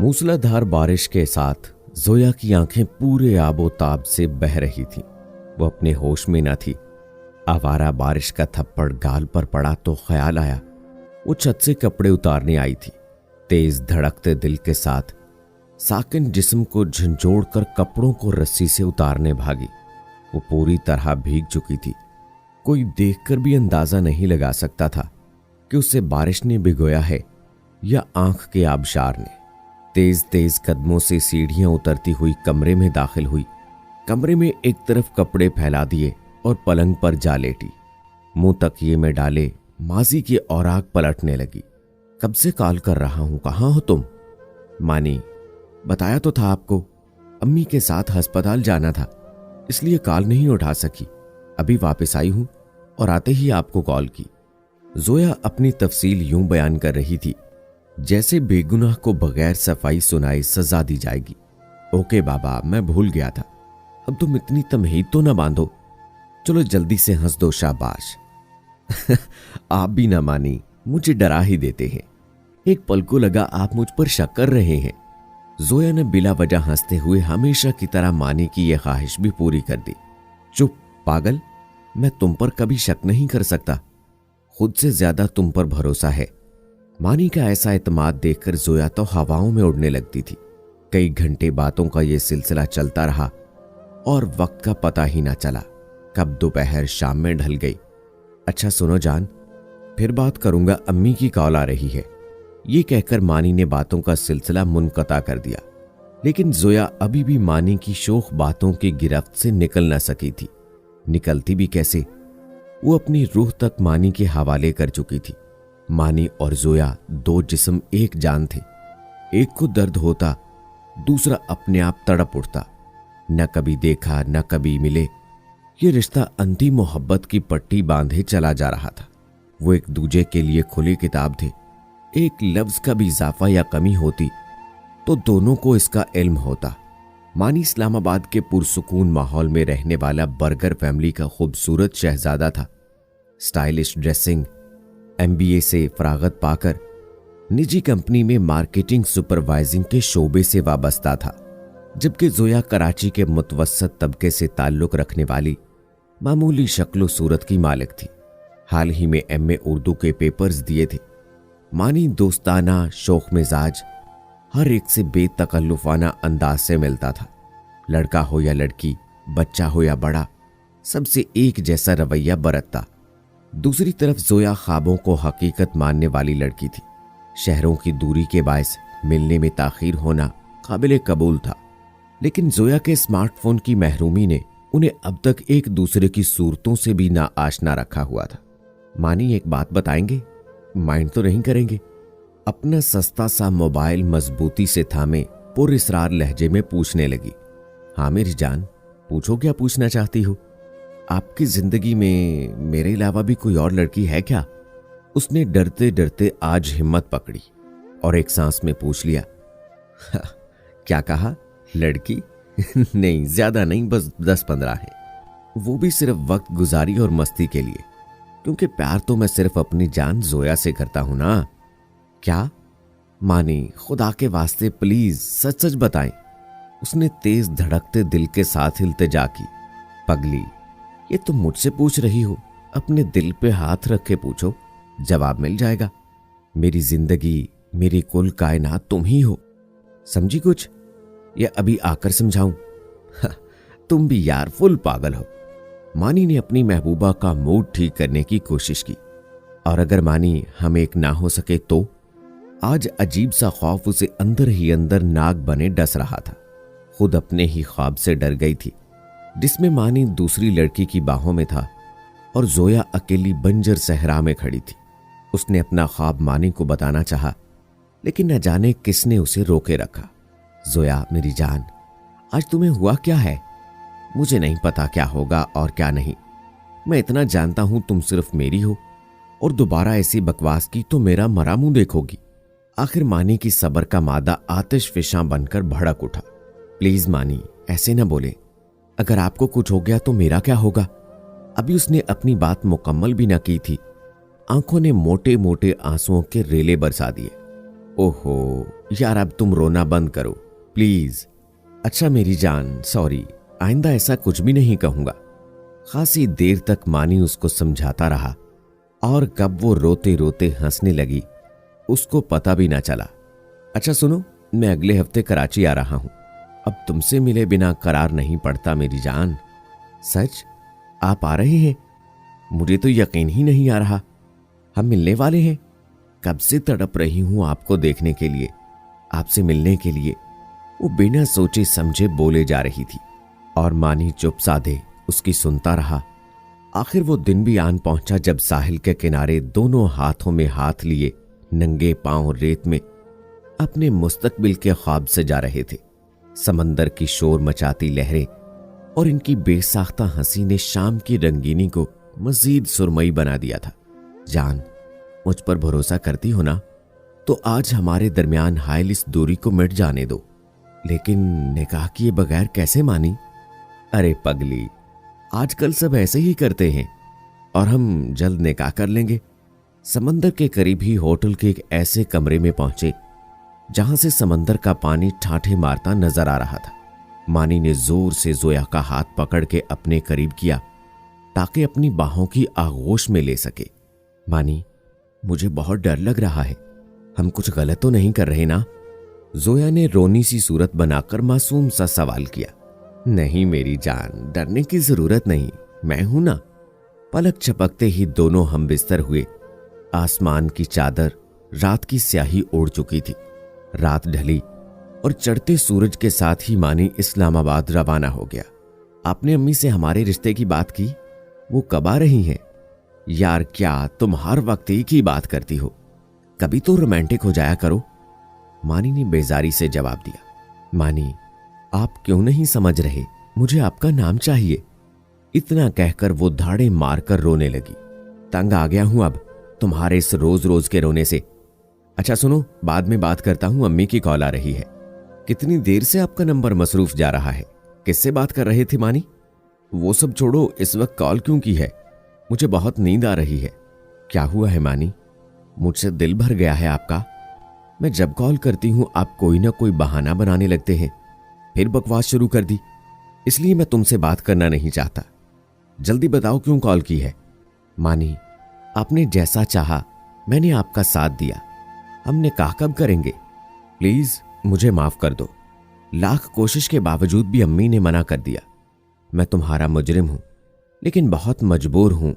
मूसलाधार बारिश के साथ जोया की आंखें पूरे आबोताब से बह रही थीं। वो अपने होश में न थी। आवारा बारिश का थप्पड़ गाल पर पड़ा तो ख्याल आया वो छत से कपड़े उतारने आई थी। तेज धड़कते दिल के साथ साकिन जिस्म को झंझोड़ कर कपड़ों को रस्सी से उतारने भागी। वो पूरी तरह भीग चुकी थी। कोई देखकर भी अंदाजा नहीं लगा सकता था कि उसे बारिश ने भिगोया है या आंख के आबशार ने। तेज तेज कदमों से सीढ़ियां उतरती हुई कमरे में दाखिल हुई। कमरे में एक तरफ कपड़े फैला दिए और पलंग पर जा लेटी। मुंह तकिए में डाले माजी की औराक पलटने लगी। कब से कॉल कर रहा हूं, कहां हो तुम? मानी, बताया तो था आपको, अम्मी के साथ अस्पताल जाना था, इसलिए कॉल नहीं उठा सकी। अभी वापस आई हूं और आते ही आपको कॉल की। जोया अपनी तफसील यूं बयान कर रही थी जैसे बेगुनाह को बगैर सफाई सुनाए सजा दी जाएगी। ओके बाबा, मैं भूल गया था। अब तुम इतनी तमहीद तो ना बांधो। चलो जल्दी से हंस दो, शाबाश। आप भी ना मानी, मुझे डरा ही देते हैं। एक पल को लगा आप मुझ पर शक कर रहे हैं। जोया ने बिला वजह हंसते हुए हमेशा की तरह मानी की यह ख्वाहिश भी पूरी कर दी। चुप पागल, मैं तुम पर कभी शक नहीं कर सकता। खुद से ज्यादा तुम पर भरोसा है। मानी का ऐसा एतमाद देखकर जोया तो हवाओं में उड़ने लगती थी। कई घंटे बातों का यह सिलसिला चलता रहा और वक्त का पता ही ना चला। कब दोपहर शाम में ढल गई। अच्छा सुनो जान, फिर बात करूंगा, अम्मी की कॉल आ रही है। ये कहकर मानी ने बातों का सिलसिला मुनक़ता कर दिया। लेकिन जोया अभी भी मानी की शोख बातों की गिरफ्त से निकल न सकी थी। निकलती भी कैसे? वो अपनी रूह तक मानी के हवाले कर चुकी थी। मानी और जोया दो जिस्म एक जान थे। एक को दर्द होता, दूसरा अपने आप तड़प उठता। न कभी देखा न कभी मिले, ये रिश्ता अंधी मोहब्बत की पट्टी बांधे चला जा रहा था। वो एक दूजे के लिए खुली किताब थे। एक लफ्ज का भी इजाफा या कमी होती तो दोनों को इसका इल्म होता। मानी इस्लामाबाद के पुरसुकून माहौल में रहने वाला बर्गर फैमिली का खूबसूरत शहजादा था। स्टाइलिश ड्रेसिंग, MBA से फरागत पाकर निजी कंपनी में मार्केटिंग सुपरवाइजिंग के शोबे से वाबस्ता था, जबकि जोया कराची के मुतवस्सत तबके से ताल्लुक रखने वाली मामूली शक्लो सूरत की मालिक थी। हाल ही में MA उर्दू के पेपर्स दिए थे। मानी दोस्ताना, शौक मिजाज, हर एक से बेतकल्लुफाना अंदाज से मिलता था। लड़का हो या लड़की, बच्चा हो या बड़ा, सबसे एक जैसा रवैया बरतता। दूसरी तरफ जोया ख्वाबों को हकीकत मानने वाली लड़की थी। शहरों की दूरी के बायस मिलने में ताखीर होना काबिल कबूल था, लेकिन जोया के स्मार्टफोन की महरूमी ने उन्हें अब तक एक दूसरे की सूरतों से भी ना आशना रखा हुआ था। मानी, एक बात बताएंगे? माइंड तो नहीं करेंगे? अपना सस्ता सा मोबाइल मजबूती से थामे पुरइसरार लहजे में पूछने लगी। हाँ मेरी जान, पूछो, क्या पूछना चाहती हो? आपकी जिंदगी में मेरे अलावा भी कोई और लड़की है क्या? उसने डरते डरते आज हिम्मत पकड़ी और एक सांस में पूछ लिया। क्या कहा? लड़की? नहीं, ज्यादा नहीं, बस 10-15 है। वो भी सिर्फ वक्त गुजारी और मस्ती के लिए, क्योंकि प्यार तो मैं सिर्फ अपनी जान जोया से करता हूं ना। क्या? मानी, खुदा के वास्ते प्लीज सच सच बताएं। उसने तेज धड़कते दिल के साथ इल्तिजा की। पगली, ये तुम मुझसे पूछ रही हो? अपने दिल पे हाथ रख के पूछो, जवाब मिल जाएगा। मेरी जिंदगी, मेरी कुल कायनात तुम ही हो। समझी कुछ? या अभी आकर समझाऊं? तुम भी यार फुल पागल हो। मानी ने अपनी महबूबा का मूड ठीक करने की कोशिश की। और अगर मानी हम एक ना हो सके तो? आज अजीब सा खौफ उसे अंदर ही अंदर नाग बने डस रहा था। खुद अपने ही ख्वाब से डर गई थी, जिसमें मानी दूसरी लड़की की बाहों में था और जोया अकेली बंजर सहरा में खड़ी थी। उसने अपना ख्वाब मानी को बताना चाहा, लेकिन न जाने किसने उसे रोके रखा। जोया मेरी जान, आज तुम्हें हुआ क्या है? मुझे नहीं पता क्या होगा और क्या नहीं। मैं इतना जानता हूं तुम सिर्फ मेरी हो, और दोबारा ऐसी बकवास की तो मेरा मरा मुंह देखोगी। आखिर मानी की सब्र का मादा आतिश फिशां बनकर भड़क उठा। प्लीज मानी, ऐसे न बोले। अगर आपको कुछ हो गया तो मेरा क्या होगा? अभी उसने अपनी बात मुकम्मल भी न की थी, आंखों ने मोटे मोटे आंसुओं के रेले बरसा दिए। ओहो यार, अब तुम रोना बंद करो प्लीज। अच्छा मेरी जान, सॉरी, आइंदा ऐसा कुछ भी नहीं कहूंगा। खासी देर तक मानी उसको समझाता रहा और कब वो रोते रोते हंसने लगी उसको पता भी ना चला। अच्छा सुनो, मैं अगले हफ्ते कराची आ रहा हूं। अब तुमसे मिले बिना करार नहीं पड़ता मेरी जान। सच? आप आ रहे हैं? मुझे तो यकीन ही नहीं आ रहा। हम मिलने वाले हैं? कब से तड़प रही हूं आपको देखने के लिए, आपसे मिलने के लिए। वो बिना सोचे समझे बोले जा रही थी और मानी चुप साधे उसकी सुनता रहा। आखिर वो दिन भी आन पहुंचा जब साहिल के किनारे दोनों हाथों में हाथ लिए नंगे पांव रेत में अपने मुस्तकबिल के ख्वाब से जा रहे थे। समंदर की शोर मचाती लहरें और इनकी बेसाख्ता हंसी ने शाम की रंगीनी को मजीद सुरमई बना दिया था। जान, मुझ पर भरोसा करती हो ना? तो आज हमारे दरमियान हायल इस दूरी को मिट जाने दो। लेकिन निकाह किए बगैर कैसे मानी? अरे पगली, आजकल सब ऐसे ही करते हैं और हम जल्द निकाह कर लेंगे। समंदर के करीब ही होटल के एक ऐसे कमरे में पहुंचे जहां से समंदर का पानी ठाठे मारता नजर आ रहा था। मानी ने जोर से जोया का हाथ पकड़ के अपने करीब किया ताकि अपनी बाहों की आगोश में ले सके। मानी, मुझे बहुत डर लग रहा है, हम कुछ गलत तो नहीं कर रहे ना? जोया ने रोनी सी सूरत बनाकर मासूम सा सवाल किया। नहीं मेरी जान, डरने की जरूरत नहीं, मैं हूं ना। पलक झपकते ही दोनों हम बिस्तर हुए। आसमान की चादर रात की स्याही ओढ़ चुकी थी। रात ढली और चढ़ते सूरज के साथ ही मानी इस्लामाबाद रवाना हो गया। आपने अम्मी से हमारे रिश्ते की बात की? वो कब आ रही हैं? यार क्या तुम हर वक्त एक ही बात करती हो, कभी तो रोमांटिक हो जाया करो। मानी ने बेजारी से जवाब दिया। मानी, आप क्यों नहीं समझ रहे? मुझे आपका नाम चाहिए। इतना कहकर वो धाड़े मारकर रोने लगी। तंग आ गया हूं अब तुम्हारे इस रोज रोज के रोने से। अच्छा सुनो, बाद में बात करता हूं, अम्मी की कॉल आ रही है। कितनी देर से आपका नंबर मसरूफ जा रहा है? किससे बात कर रहे थे मानी? वो सब छोड़ो, इस वक्त कॉल क्यों की है? मुझे बहुत नींद आ रही है। क्या हुआ है मानी? मुझसे दिल भर गया है आपका। मैं जब कॉल करती हूं आप कोई ना कोई बहाना बनाने लगते हैं। फिर बकवास शुरू कर दी, इसलिए मैं तुमसे बात करना नहीं चाहता। जल्दी बताओ क्यों कॉल की है? मानी, आपने जैसा चाहा मैंने आपका साथ दिया। हम निकाह कब करेंगे? प्लीज मुझे माफ कर दो। लाख कोशिश के बावजूद भी अम्मी ने मना कर दिया। मैं तुम्हारा मुजरिम हूं, लेकिन बहुत मजबूर हूं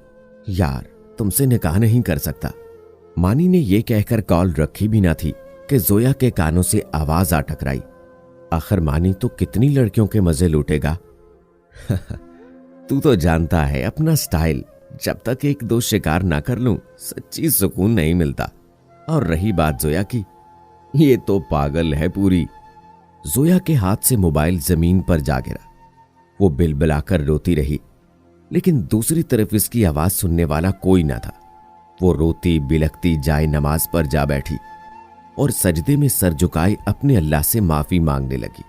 यार, तुमसे निकाह नहीं कर सकता। मानी ने यह कहकर कॉल रखी भी ना थी कि जोया के कानों से आवाज आ टकराई। आखिर मानी तो कितनी लड़कियों के मजे लूटेगा। तू तो जानता है अपना स्टाइल, जब तक एक दो शिकार ना कर लूं सच्ची सुकून नहीं मिलता। और रही बात जोया की, ये तो पागल है पूरी। जोया के हाथ से मोबाइल जमीन पर जा गिरा। वो बिलबिलाकर रोती रही, लेकिन दूसरी तरफ इसकी आवाज सुनने वाला कोई ना था। वो रोती बिलखती जाए नमाज पर जा बैठी और सजदे में सर झुकाए अपने अल्लाह से माफी मांगने लगी।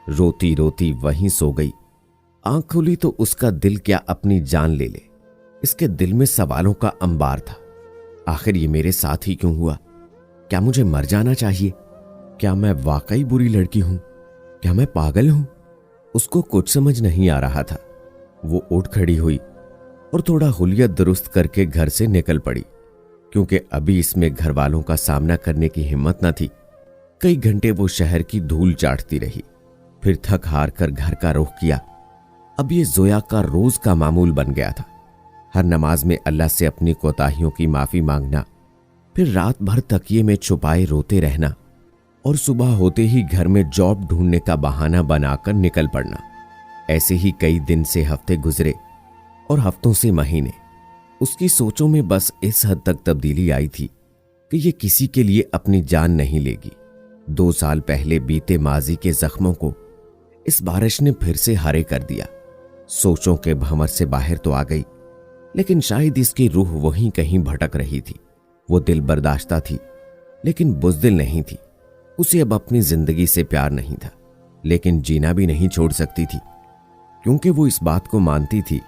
रोती रोती वहीं सो गई। आंख खुली तो उसका दिल क्या अपनी जान ले ले। इसके दिल में सवालों का अंबार था। आखिर ये मेरे साथ ही क्यों हुआ? क्या मुझे मर जाना चाहिए? क्या मैं वाकई बुरी लड़की हूं? क्या मैं पागल हूं? उसको कुछ समझ नहीं आ रहा था। वो उठ खड़ी हुई और थोड़ा हुलिया दुरुस्त करके घर से निकल पड़ी, क्योंकि अभी इसमें घर वालों का सामना करने की हिम्मत न थी। कई घंटे वो शहर की धूल चाटती रही, फिर थक हार कर घर का रुख किया। अब ये जोया का रोज का मामूल बन गया था। हर नमाज में अल्लाह से अपनी कोताहियों की माफी मांगना, फिर रात भर तकिए में छुपाए रोते रहना और सुबह होते ही घर में जॉब ढूंढने का बहाना बनाकर निकल पड़ना। ऐसे ही कई दिन से हफ्ते गुजरे और हफ्तों से महीने। उसकी सोचों में बस इस हद तक तब्दीली आई थी कि ये किसी के लिए अपनी जान नहीं लेगी। 2 साल पहले बीते माजी के जख्मों को इस बारिश ने फिर से हरे कर दिया। सोचों के भंवर से बाहर तो आ गई, लेकिन शायद इसकी रूह वहीं कहीं भटक रही थी। वो दिल बर्दाश्ता थी, लेकिन बुज़दिल नहीं थी। उसे अब अपनी जिंदगी से प्यार नहीं था, लेकिन जीना भी नहीं छोड़ सकती थी, क्योंकि वो इस बात को मानती थी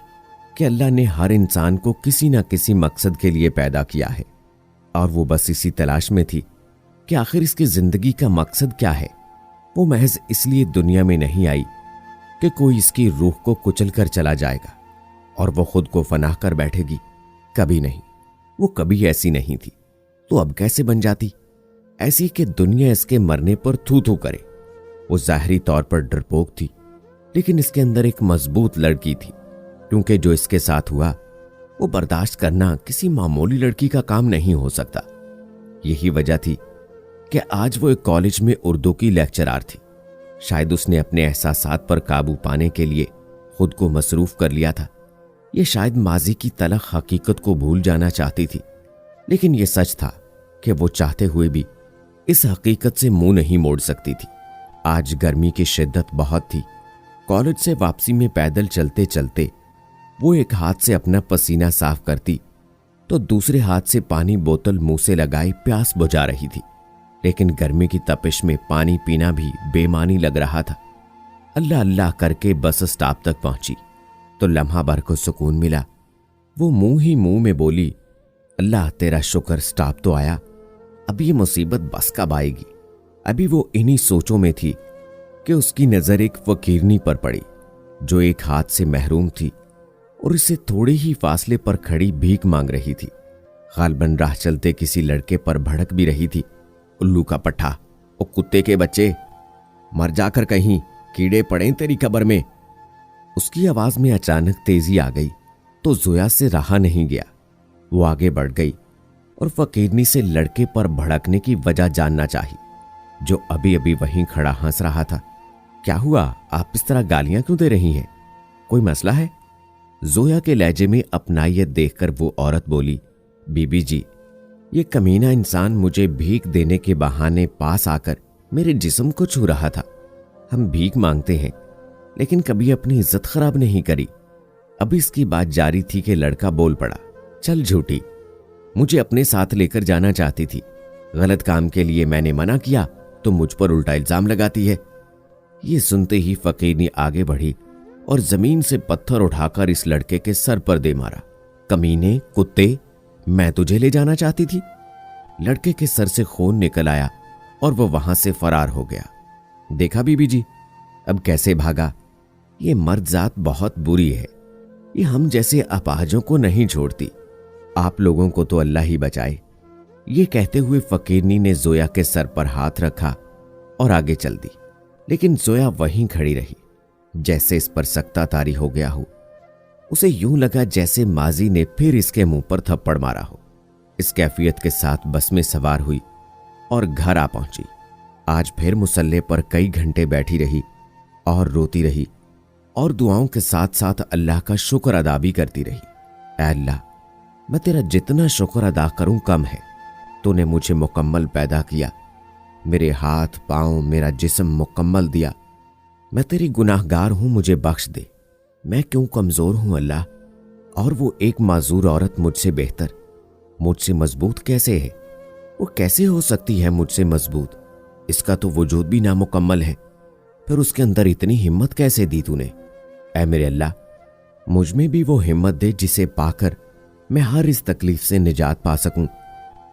कि अल्लाह ने हर इंसान को किसी न किसी मकसद के लिए पैदा किया है और वो बस इसी तलाश में थी कि आखिर इसकी जिंदगी का मकसद क्या है। वो महज इसलिए दुनिया में नहीं आई कि कोई इसकी रूह को कुचल कर चला जाएगा और वो खुद को फनाह कर बैठेगी। कभी नहीं, वो कभी ऐसी नहीं थी। तो अब कैसे बन जाती? ऐसी कि दुनिया इसके मरने पर थू थू करे। वो ज़ाहिरी तौर पर डरपोक थी, लेकिन इसके अंदर एक मजबूत लड़की थी, क्योंकि जो इसके साथ हुआ वो बर्दाश्त करना किसी मामूली लड़की का काम नहीं हो सकता। यही वजह थी कि आज वो एक कॉलेज में उर्दू की लेक्चरर थी। शायद उसने अपने एहसासात पर काबू पाने के लिए खुद को मसरूफ कर लिया था। ये शायद माजी की तलख हकीकत को भूल जाना चाहती थी, लेकिन ये सच था कि वो चाहते हुए भी इस हकीकत से मुंह नहीं मोड़ सकती थी। आज गर्मी की शिद्दत बहुत थी। कॉलेज से वापसी में पैदल चलते चलते वो एक हाथ से अपना पसीना साफ करती तो दूसरे हाथ से पानी बोतल मुंह से लगाए प्यास बुझा रही थी, लेकिन गर्मी की तपिश में पानी पीना भी बेमानी लग रहा था। अल्लाह अल्लाह करके बस स्टॉप तक पहुंची तो लम्हा भर को सुकून मिला। वो मुंह ही मुंह में बोली, अल्लाह तेरा शुक्र, स्टॉप तो आया। अब ये मुसीबत बस कब आएगी? अभी वो इन्हीं सोचों में थी कि उसकी नजर एक फकीरनी पर पड़ी जो एक हाथ से महरूम थी और इससे थोड़े ही फासले पर खड़ी भीख मांग रही थी। गालबन राह चलते किसी लड़के पर भड़क भी रही थी। उल्लू का पट्ठा, ओ कुत्ते के बच्चे, मर जाकर कहीं कीड़े पड़े तेरी कब्र में। उसकी आवाज में अचानक तेजी आ गई तो जोया से रहा नहीं गया। वो आगे बढ़ गई और फकीरनी से लड़के पर भड़कने की वजह जानना चाही, जो अभी अभी वहीं खड़ा हंस रहा था। क्या हुआ, आप इस तरह गालियां क्यों दे रही हैं? कोई मसला है? जोया के लहजे में अपनाइयत देखकर वो औरत बोली, बीबी जी, ये कमीना इंसान मुझे भीख देने के बहाने पास आकर मेरे जिस्म को छू रहा था। हम भीख मांगते हैं, लेकिन कभी अपनी इज्जत खराब नहीं करी। अभी इसकी बात जारी थी कि लड़का बोल पड़ा, चल झूठी, मुझे अपने साथ लेकर जाना चाहती थी। गलत काम के लिए मैंने मना किया तो मुझ पर उल्टा इल्जाम लगाती है। ये सुनते ही फकीरनी आगे बढ़ी और जमीन से पत्थर उठाकर इस लड़के के सर पर दे मारा। कमीने, कुत्ते, मैं तुझे ले जाना चाहती थी। लड़के के सर से खून निकल आया और वो वहां से फरार हो गया। देखा बीबी जी, अब कैसे भागा। ये मर्द जात बहुत बुरी है, ये हम जैसे अपाहजों को नहीं छोड़ती। आप लोगों को तो अल्लाह ही बचाए। ये कहते हुए फकीरनी ने जोया के सर पर हाथ रखा और आगे चल दी, लेकिन जोया वहीं खड़ी रही जैसे इस पर सख्ता तारी हो गया हो। उसे यूं लगा जैसे माजी ने फिर इसके मुंह पर थप्पड़ मारा हो। इस कैफियत के साथ बस में सवार हुई और घर आ पहुंची। आज फिर मुसल्ले पर कई घंटे बैठी रही और रोती रही और दुआओं के साथ साथ अल्लाह का शुक्र अदा भी करती रही। ऐ अल्लाह, मैं तेरा जितना शुक्र अदा करूं कम है। तूने मुझे मुकम्मल पैदा किया, मेरे हाथ पांव मेरा जिस्म मुकम्मल दिया। मैं तेरी गुनाहगार हूं, मुझे बख्श दे। मैं क्यों कमजोर हूं अल्लाह। और वो एक माजूर औरत मुझसे बेहतर, मुझसे मजबूत कैसे है? वो कैसे हो सकती है मुझसे मजबूत? इसका तो वजूद भी नामुकम्मल है, फिर उसके अंदर इतनी हिम्मत कैसे दी तूने? ऐ मेरे अल्लाह, मुझ में भी वो हिम्मत दे जिसे पाकर मैं हर इस तकलीफ से निजात पा सकूं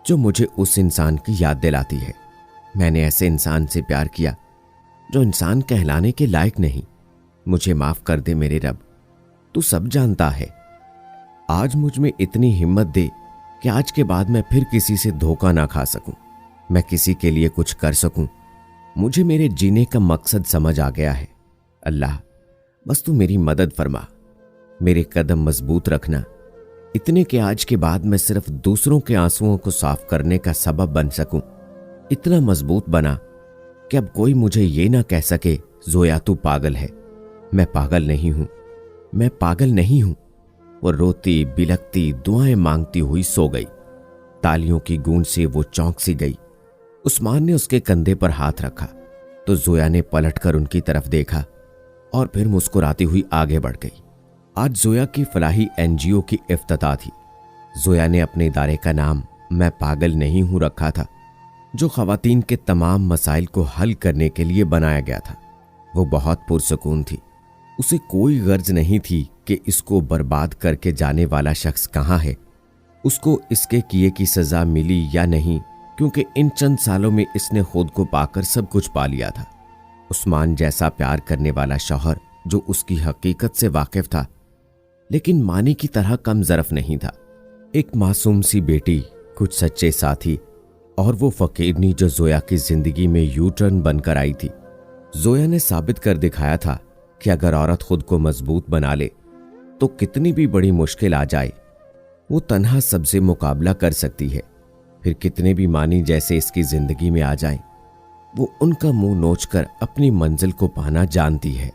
जो मुझे उस इंसान की याद दिलाती है। मैंने ऐसे इंसान से प्यार किया जो इंसान कहलाने के लायक नहीं। मुझे माफ कर दे मेरे रब, तू सब जानता है। आज मुझ में इतनी हिम्मत दे कि आज के बाद मैं फिर किसी से धोखा ना खा सकूं, मैं किसी के लिए कुछ कर सकूं। मुझे मेरे जीने का मकसद समझ आ गया है। अल्लाह, बस तू मेरी मदद फरमा, मेरे कदम मजबूत रखना, इतने के आज के बाद मैं सिर्फ दूसरों के आंसुओं को साफ करने का सबब बन सकूं। इतना मजबूत बना कि अब कोई मुझे ये ना कह सके जोया तू पागल है। मैं पागल नहीं हूं, मैं पागल नहीं हूं। वो रोती बिलखती दुआएं मांगती हुई सो गई। तालियों की गूंज से वो चौंक सी गई। उस्मान ने उसके कंधे पर हाथ रखा तो जोया ने पलटकर उनकी तरफ देखा और फिर मुस्कुराती हुई आगे बढ़ गई। आज जोया की फलाही एनजीओ की इफ्तिताह थी। जोया ने अपने इदारे का नाम मैं पागल नहीं हूं रखा था, जो खवातीन के तमाम मसाइल को हल करने के लिए बनाया गया था। वो बहुत पुरसकून थी। उसे कोई गर्ज नहीं थी कि इसको बर्बाद करके जाने वाला शख्स कहाँ है, उसको इसके किए की सजा मिली या नहीं, क्योंकि इन चंद सालों में इसने खुद को पाकर सब कुछ पा लिया था। उस्मान जैसा प्यार करने वाला शौहर जो उसकी हकीकत से वाकिफ था, लेकिन मानी की तरह कम ज़रफ नहीं था। एक मासूम सी बेटी, कुछ सच्चे साथी और वो फकीरनी जो जोया की जिंदगी में यू टर्न बनकर आई थी। जोया ने साबित कर दिखाया था कि अगर औरत खुद को मजबूत बना ले तो कितनी भी बड़ी मुश्किल आ जाए वो तन्हा सबसे मुकाबला कर सकती है। फिर कितने भी मानी जैसे इसकी जिंदगी में आ जाएं, वो उनका मुंह नोचकर अपनी मंजिल को पाना जानती है।